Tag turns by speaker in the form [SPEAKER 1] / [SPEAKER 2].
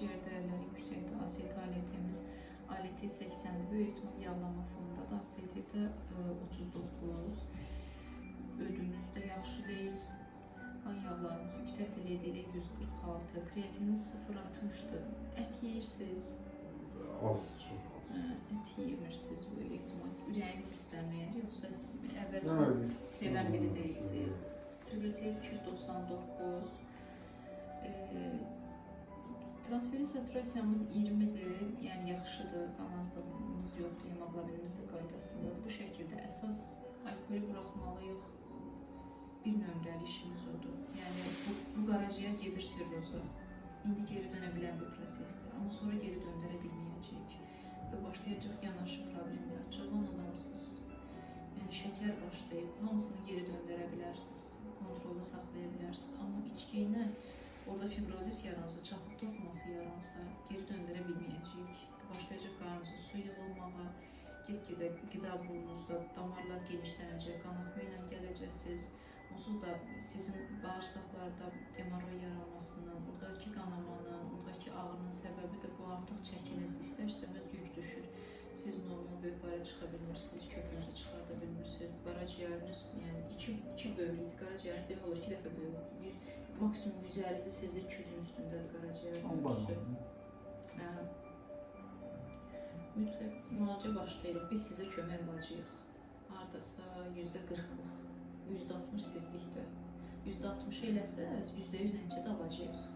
[SPEAKER 1] qaraciyər dəyərləri yüksəkdir. ACT ALT 80-dir. Böyük ehtimal yağlama fonundadır. ACT-də 39. Ödünüz də yaxşı deyil. Qan yağlarımız yüksəkdir. Ledilə 146. Kreatininiz 0,60-dır. Ət yeyirsiniz?
[SPEAKER 2] Az, çox az.
[SPEAKER 1] Ət yemirsiniz böyük ehtimal. Ürəyiniz istəməyər, yoxsa əvvəlcə sevən biri deyirsiniz. Triqlisiyid 299. Transferin saturasiyamız 20-dir, yəni yaxşıdır, qan azlığımız yoxdur, hemoqlobinimiz də qaydasındadır. Bu şəkildə əsas alkoli buraxmalıyıq. Bir nömrəli işimiz odur. Yəni bu qaraciyər gedir sirroza. İndi geri dönə bilən bir prosesdir, amma sonra geri döndərə bilməyəcəyik və başlayacaq yanaşı problemlər. Cavan adamsınız, yəni şəkər başlayıb, hamısını geri döndərə bilərsiniz, kontrolda saxlaya bilərsiniz, amma içki ilə orada fibrozis yaransa, çapıq toxuması yaransa, geri döndərə bilməyəcəyik. Başlayacaq qarnınızın su yığılmağa, get-gedə qida burnunuzda, damarlar genişlənəcək, qanaxma ilə gələcəksiniz. Onsuz da sizin bağırsaqlarda hemorroy yaranmasının, oradakı qanamanın, oradakı ağrının səbəbi də bu artıq çəkinizdir. İstər-istəməz yük düşür. Siz normal böyüklərə çıxa bilmirsiniz, kökünüzü çıxarda bilmirsiniz. Qaraciyəriniz, yəni iki böyüklükdür. Qaraciyəriniz demək olar 2 dəfə böyük. Maksimum 150-dir, sizdə 200-ün üstündədir qaraciyər. Mütləq müalicə başlayırıq. Biz sizə kömək olacağıq. Haradasa %40-lıq, %60 sizlikdə. %60 eləsəz, %100 nəticədə alacağıq.